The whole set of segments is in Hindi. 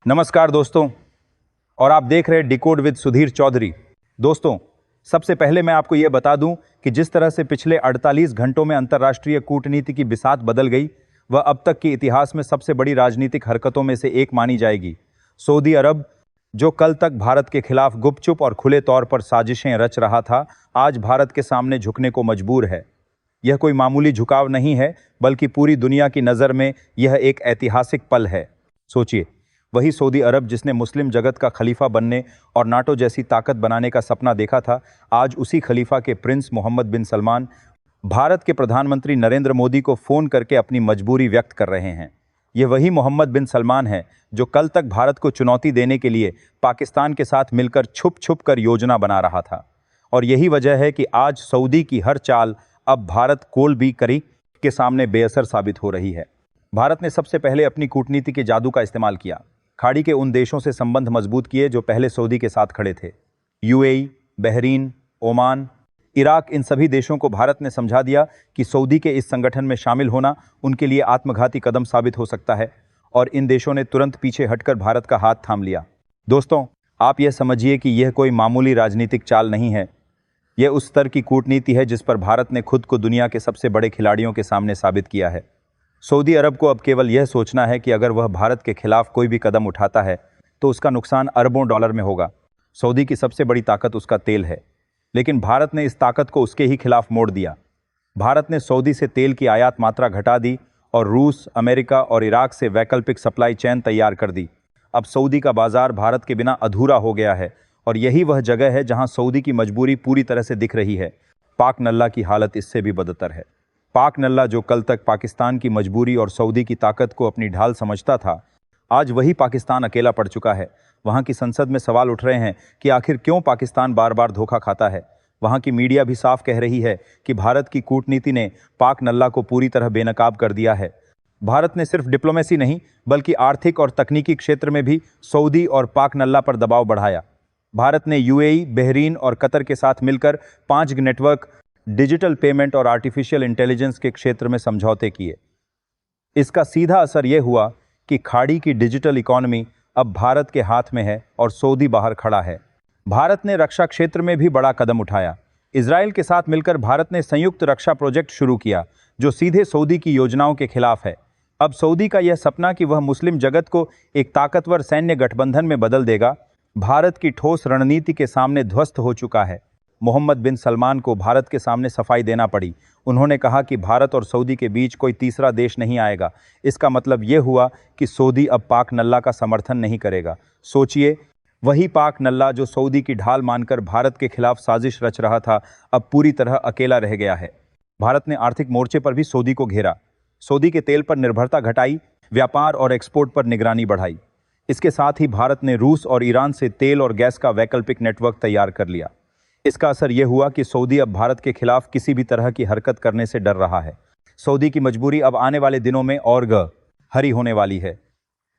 नमस्कार दोस्तों, और आप देख रहे हैं डिकोड विद सुधीर चौधरी। दोस्तों, सबसे पहले मैं आपको यह बता दूं कि जिस तरह से पिछले 48 घंटों में अंतर्राष्ट्रीय कूटनीति की बिसात बदल गई, वह अब तक के इतिहास में सबसे बड़ी राजनीतिक हरकतों में से एक मानी जाएगी। सऊदी अरब, जो कल तक भारत के खिलाफ गुपचुप और खुले तौर पर साजिशें रच रहा था, आज भारत के सामने झुकने को मजबूर है। यह कोई मामूली झुकाव नहीं है, बल्कि पूरी दुनिया की नज़र में यह एक ऐतिहासिक पल है। सोचिए, वही सऊदी अरब जिसने मुस्लिम जगत का खलीफा बनने और नाटो जैसी ताकत बनाने का सपना देखा था, आज उसी खलीफा के प्रिंस मोहम्मद बिन सलमान भारत के प्रधानमंत्री नरेंद्र मोदी को फ़ोन करके अपनी मजबूरी व्यक्त कर रहे हैं। ये वही मोहम्मद बिन सलमान है जो कल तक भारत को चुनौती देने के लिए पाकिस्तान के साथ मिलकर छुप छुप कर योजना बना रहा था। और यही वजह है कि आज सऊदी की हर चाल अब भारत कोल भी करी के सामने बेअसर साबित हो रही है। भारत ने सबसे पहले अपनी कूटनीति के जादू का इस्तेमाल किया। खाड़ी के उन देशों से संबंध मजबूत किए जो पहले सऊदी के साथ खड़े थे। यूएई, बहरीन, ओमान, इराक, इन सभी देशों को भारत ने समझा दिया कि सऊदी के इस संगठन में शामिल होना उनके लिए आत्मघाती कदम साबित हो सकता है, और इन देशों ने तुरंत पीछे हटकर भारत का हाथ थाम लिया। दोस्तों, आप यह समझिए कि यह कोई मामूली राजनीतिक चाल नहीं है। यह उस स्तर की कूटनीति है जिस पर भारत ने खुद को दुनिया के सबसे बड़े खिलाड़ियों के सामने साबित किया है। सऊदी अरब को अब केवल यह सोचना है कि अगर वह भारत के खिलाफ कोई भी कदम उठाता है तो उसका नुकसान अरबों डॉलर में होगा। सऊदी की सबसे बड़ी ताकत उसका तेल है, लेकिन भारत ने इस ताकत को उसके ही खिलाफ मोड़ दिया। भारत ने सऊदी से तेल की आयात मात्रा घटा दी और रूस, अमेरिका और इराक से वैकल्पिक सप्लाई चेन तैयार कर दी। अब सऊदी का बाजार भारत के बिना अधूरा हो गया है, और यही वह जगह है जहां सऊदी की मजबूरी पूरी तरह से दिख रही है। पाक नल्ला की हालत इससे भी बदतर है। पाक नल्ला, जो कल तक पाकिस्तान की मजबूरी और सऊदी की ताकत को अपनी ढाल समझता था, आज वही पाकिस्तान अकेला पड़ चुका है। वहाँ की संसद में सवाल उठ रहे हैं कि आखिर क्यों पाकिस्तान बार बार धोखा खाता है। वहाँ की मीडिया भी साफ कह रही है कि भारत की कूटनीति ने पाक नल्ला को पूरी तरह बेनकाब कर दिया है। भारत ने सिर्फ डिप्लोमेसी नहीं, बल्कि आर्थिक और तकनीकी क्षेत्र में भी सऊदी और पाक नल्ला पर दबाव बढ़ाया। भारत ने यूएई, बहरीन और कतर के साथ मिलकर 5G नेटवर्क, डिजिटल पेमेंट और आर्टिफिशियल इंटेलिजेंस के क्षेत्र में समझौते किए। इसका सीधा असर यह हुआ कि खाड़ी की डिजिटल इकोनॉमी अब भारत के हाथ में है और सऊदी बाहर खड़ा है। भारत ने रक्षा क्षेत्र में भी बड़ा कदम उठाया। इजराइल के साथ मिलकर भारत ने संयुक्त रक्षा प्रोजेक्ट शुरू किया, जो सीधे सऊदी की योजनाओं के खिलाफ है। अब सऊदी का यह सपना कि वह मुस्लिम जगत को एक ताकतवर सैन्य गठबंधन में बदल देगा, भारत की ठोस रणनीति के सामने ध्वस्त हो चुका है। मोहम्मद बिन सलमान को भारत के सामने सफाई देना पड़ी। उन्होंने कहा कि भारत और सऊदी के बीच कोई तीसरा देश नहीं आएगा। इसका मतलब यह हुआ कि सऊदी अब पाक नल्ला का समर्थन नहीं करेगा। सोचिए, वही पाक नल्ला जो सऊदी की ढाल मानकर भारत के खिलाफ साजिश रच रहा था, अब पूरी तरह अकेला रह गया है। भारत ने आर्थिक मोर्चे पर भी सऊदी को घेरा, सऊदी के तेल पर निर्भरता घटाई, व्यापार और एक्सपोर्ट पर निगरानी बढ़ाई। इसके साथ ही भारत ने रूस और ईरान से तेल और गैस का वैकल्पिक नेटवर्क तैयार कर लिया। इसका असर यह हुआ कि सऊदी अब भारत के खिलाफ किसी भी तरह की हरकत करने से डर रहा है। सऊदी की मजबूरी अब आने वाले दिनों में और गहरी होने वाली है।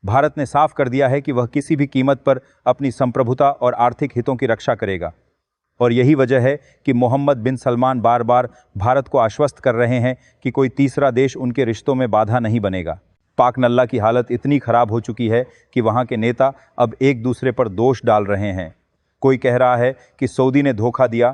भारत ने साफ कर दिया है कि वह किसी भी कीमत पर अपनी संप्रभुता और आर्थिक हितों की रक्षा करेगा। और यही वजह है कि मोहम्मद बिन सलमान बार बार भारत को आश्वस्त कर रहे हैं कि कोई तीसरा देश उनके रिश्तों में बाधा नहीं बनेगा। पाक नल्ला की हालत इतनी खराब हो चुकी है कि वहाँ के नेता अब एक दूसरे पर दोष डाल रहे हैं। कोई कह रहा है कि सऊदी ने धोखा दिया,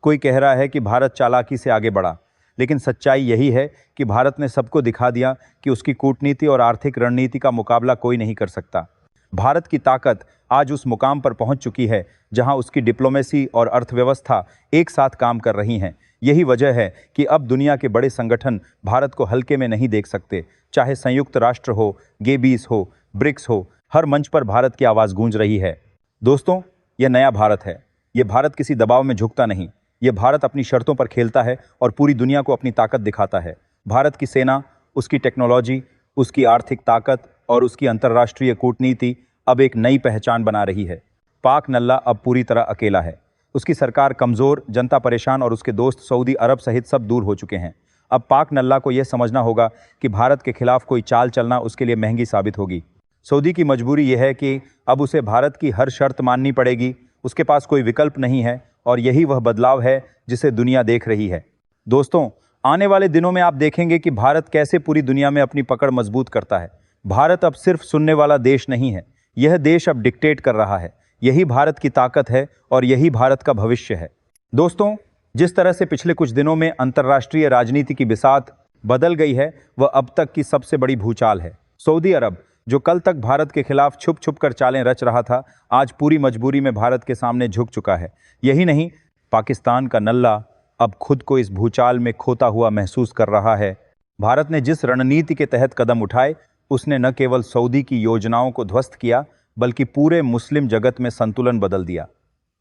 कोई कह रहा है कि भारत चालाकी से आगे बढ़ा, लेकिन सच्चाई यही है कि भारत ने सबको दिखा दिया कि उसकी कूटनीति और आर्थिक रणनीति का मुकाबला कोई नहीं कर सकता। भारत की ताकत आज उस मुकाम पर पहुंच चुकी है जहां उसकी डिप्लोमेसी और अर्थव्यवस्था एक साथ काम कर रही हैं। यही वजह है कि अब दुनिया के बड़े संगठन भारत को हल्के में नहीं देख सकते। चाहे संयुक्त राष्ट्र हो, G20 हो, ब्रिक्स हो, हर मंच पर भारत की आवाज़ गूंज रही है। दोस्तों, यह नया भारत है। यह भारत किसी दबाव में झुकता नहीं। यह भारत अपनी शर्तों पर खेलता है और पूरी दुनिया को अपनी ताकत दिखाता है। भारत की सेना, उसकी टेक्नोलॉजी, उसकी आर्थिक ताकत और उसकी अंतर्राष्ट्रीय कूटनीति अब एक नई पहचान बना रही है। पाक नल्ला अब पूरी तरह अकेला है। उसकी सरकार कमज़ोर, जनता परेशान और उसके दोस्त सऊदी अरब सहित सब दूर हो चुके हैं। अब पाक नल्ला को यह समझना होगा कि भारत के खिलाफ कोई चाल चलना उसके लिए महंगी साबित होगी। सऊदी की मजबूरी यह है कि अब उसे भारत की हर शर्त माननी पड़ेगी। उसके पास कोई विकल्प नहीं है, और यही वह बदलाव है जिसे दुनिया देख रही है। दोस्तों, आने वाले दिनों में आप देखेंगे कि भारत कैसे पूरी दुनिया में अपनी पकड़ मजबूत करता है। भारत अब सिर्फ सुनने वाला देश नहीं है, यह देश अब डिक्टेट कर रहा है। यही भारत की ताकत है और यही भारत का भविष्य है। दोस्तों, जिस तरह से पिछले कुछ दिनों में अंतर्राष्ट्रीय राजनीति की बिसात बदल गई है, वह अब तक की सबसे बड़ी भूचाल है। सऊदी अरब, जो कल तक भारत के खिलाफ छुप छुप कर चालें रच रहा था, आज पूरी मजबूरी में भारत के सामने झुक चुका है। यही नहीं, पाकिस्तान का नल्ला अब खुद को इस भूचाल में खोता हुआ महसूस कर रहा है। भारत ने जिस रणनीति के तहत कदम उठाए, उसने न केवल सऊदी की योजनाओं को ध्वस्त किया, बल्कि पूरे मुस्लिम जगत में संतुलन बदल दिया।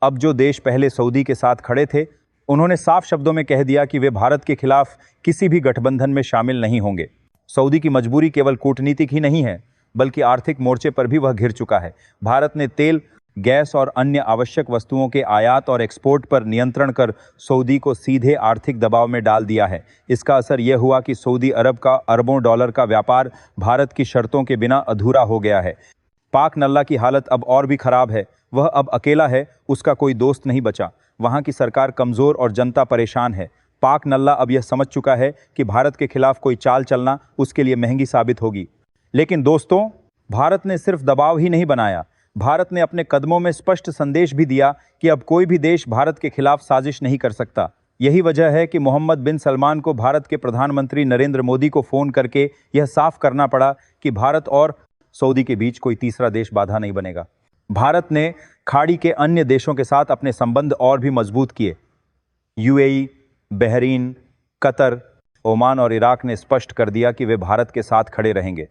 अब जो देश पहले सऊदी के साथ खड़े थे, उन्होंने साफ शब्दों में कह दिया कि वे भारत के खिलाफ किसी भी गठबंधन में शामिल नहीं होंगे। सऊदी की मजबूरी केवल कूटनीतिक ही नहीं है, बल्कि आर्थिक मोर्चे पर भी वह घिर चुका है। भारत ने तेल, गैस और अन्य आवश्यक वस्तुओं के आयात और एक्सपोर्ट पर नियंत्रण कर सऊदी को सीधे आर्थिक दबाव में डाल दिया है। इसका असर यह हुआ कि सऊदी अरब का अरबों डॉलर का व्यापार भारत की शर्तों के बिना अधूरा हो गया है। पाक नल्ला की हालत अब और भी खराब है। वह अब अकेला है, उसका कोई दोस्त नहीं बचा। वहाँ की सरकार कमज़ोर और जनता परेशान है। पाक नल्ला अब यह समझ चुका है कि भारत के खिलाफ कोई चाल चलना उसके लिए महंगी साबित होगी। लेकिन दोस्तों, भारत ने सिर्फ दबाव ही नहीं बनाया, भारत ने अपने कदमों में स्पष्ट संदेश भी दिया कि अब कोई भी देश भारत के खिलाफ साजिश नहीं कर सकता। यही वजह है कि मोहम्मद बिन सलमान को भारत के प्रधानमंत्री नरेंद्र मोदी को फ़ोन करके यह साफ करना पड़ा कि भारत और सऊदी के बीच कोई तीसरा देश बाधा नहीं बनेगा। भारत ने खाड़ी के अन्य देशों के साथ अपने संबंध और भी मजबूत किए। यूएई, बहरीन, कतर, ओमान और इराक ने स्पष्ट कर दिया कि वे भारत के साथ खड़े रहेंगे।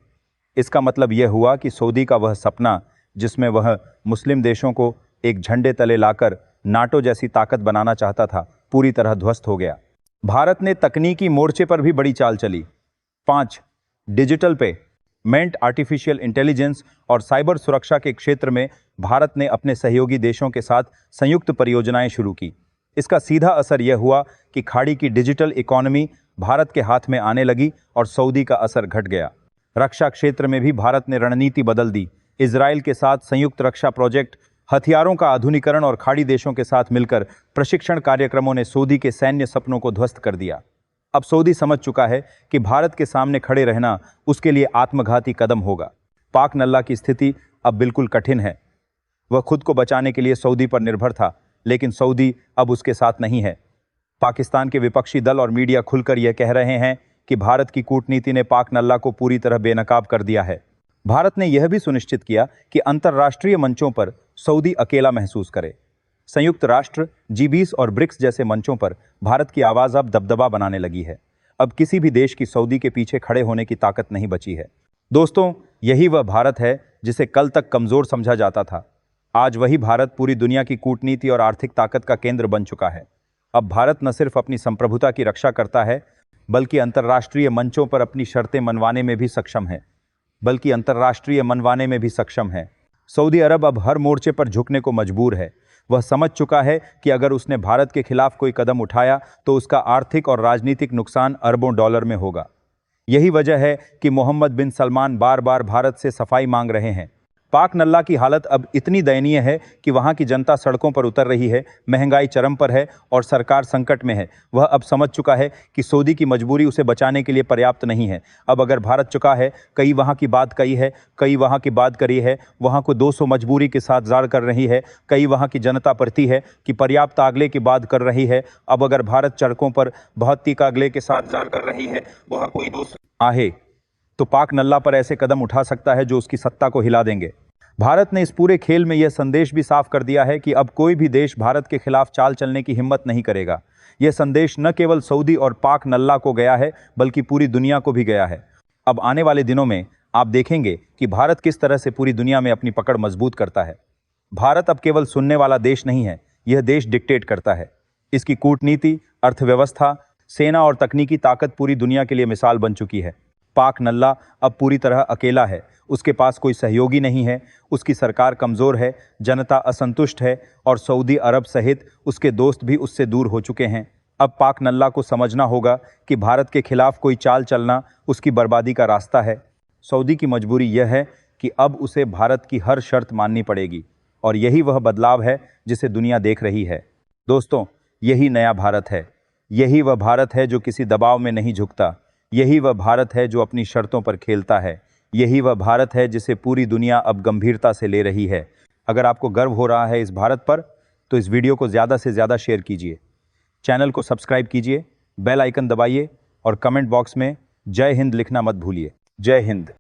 इसका मतलब यह हुआ कि सऊदी का वह सपना, जिसमें वह मुस्लिम देशों को एक झंडे तले लाकर नाटो जैसी ताकत बनाना चाहता था, पूरी तरह ध्वस्त हो गया। भारत ने तकनीकी मोर्चे पर भी बड़ी चाल चली। 5. डिजिटल पेमेंट, आर्टिफिशियल इंटेलिजेंस और साइबर सुरक्षा के क्षेत्र में भारत ने अपने सहयोगी देशों के साथ संयुक्त परियोजनाएं शुरू की। इसका सीधा असर यह हुआ कि खाड़ी की डिजिटल इकोनॉमी भारत के हाथ में आने लगी और सऊदी का असर घट गया। रक्षा क्षेत्र में भी भारत ने रणनीति बदल दी। इजराइल के साथ संयुक्त रक्षा प्रोजेक्ट, हथियारों का आधुनिकरण और खाड़ी देशों के साथ मिलकर प्रशिक्षण कार्यक्रमों ने सऊदी के सैन्य सपनों को ध्वस्त कर दिया। अब सऊदी समझ चुका है कि भारत के सामने खड़े रहना उसके लिए आत्मघाती कदम होगा। पाक नल्ला की स्थिति अब बिल्कुल कठिन है। वह खुद को बचाने के लिए सऊदी पर निर्भर था, लेकिन सऊदी अब उसके साथ नहीं है। पाकिस्तान के विपक्षी दल और मीडिया खुलकर यह कह रहे हैं कि भारत की कूटनीति ने पाक नल्ला को पूरी तरह बेनकाब कर दिया है। भारत ने यह भी सुनिश्चित किया कि अंतर्राष्ट्रीय मंचों पर सऊदी अकेला महसूस करे। संयुक्त राष्ट्र, G20 और ब्रिक्स जैसे मंचों पर भारत की आवाज़ अब दबदबा बनाने लगी है। अब किसी भी देश की सऊदी के पीछे खड़े होने की ताकत नहीं बची है। दोस्तों, यही वह भारत है जिसे कल तक कमज़ोर समझा जाता था। आज वही भारत पूरी दुनिया की कूटनीति और आर्थिक ताकत का केंद्र बन चुका है। अब भारत न सिर्फ अपनी संप्रभुता की रक्षा करता है, बल्कि अंतर्राष्ट्रीय मंचों पर अपनी शर्तें मनवाने में भी सक्षम है। सऊदी अरब अब हर मोर्चे पर झुकने को मजबूर है। वह समझ चुका है कि अगर उसने भारत के खिलाफ कोई कदम उठाया तो उसका आर्थिक और राजनीतिक नुकसान अरबों डॉलर में होगा। यही वजह है कि मोहम्मद बिन सलमान बार बार भारत से सफाई मांग रहे हैं। पाक नल्ला की हालत अब इतनी दयनीय है कि वहाँ की जनता सड़कों पर उतर रही है, महंगाई चरम पर है और सरकार संकट में है। वह अब समझ चुका है कि सऊदी की मजबूरी उसे बचाने के लिए पर्याप्त नहीं है। अब अगर भारत चुका है, कई वहाँ की बात कही है, कई वहाँ की बात करी है, वहाँ को 200 मजबूरी के साथ जार कर रही है, कई वहाँ की जनता प्रति है कि पर्याप्त आगले की बात कर रही है। अब अगर भारत सड़कों पर बहुत तीखा आगले के साथ जार कर रही है, वहाँ कोई 200 आहे तो पाक नल्ला पर ऐसे कदम उठा सकता है जो उसकी सत्ता को हिला देंगे। भारत ने इस पूरे खेल में यह संदेश भी साफ कर दिया है कि अब कोई भी देश भारत के खिलाफ चाल चलने की हिम्मत नहीं करेगा। यह संदेश न केवल सऊदी और पाक नल्ला को गया है, बल्कि पूरी दुनिया को भी गया है। अब आने वाले दिनों में आप देखेंगे कि भारत किस तरह से पूरी दुनिया में अपनी पकड़ मजबूत करता है। भारत अब केवल सुनने वाला देश नहीं है, यह देश डिक्टेट करता है। इसकी कूटनीति, अर्थव्यवस्था, सेना और तकनीकी ताकत पूरी दुनिया के लिए मिसाल बन चुकी है। पाक नल्ला अब पूरी तरह अकेला है। उसके पास कोई सहयोगी नहीं है, उसकी सरकार कमज़ोर है, जनता असंतुष्ट है और सऊदी अरब सहित उसके दोस्त भी उससे दूर हो चुके हैं। अब पाक नल्ला को समझना होगा कि भारत के खिलाफ कोई चाल चलना उसकी बर्बादी का रास्ता है। सऊदी की मजबूरी यह है कि अब उसे भारत की हर शर्त माननी पड़ेगी और यही वह बदलाव है जिसे दुनिया देख रही है। दोस्तों, यही नया भारत है। यही वह भारत है जो किसी दबाव में नहीं झुकता। यही वह भारत है जो अपनी शर्तों पर खेलता है। यही वह भारत है जिसे पूरी दुनिया अब गंभीरता से ले रही है। अगर आपको गर्व हो रहा है इस भारत पर, तो इस वीडियो को ज़्यादा से ज़्यादा शेयर कीजिए, चैनल को सब्सक्राइब कीजिए, बेल आइकन दबाइए और कमेंट बॉक्स में जय हिंद लिखना मत भूलिए। जय हिंद।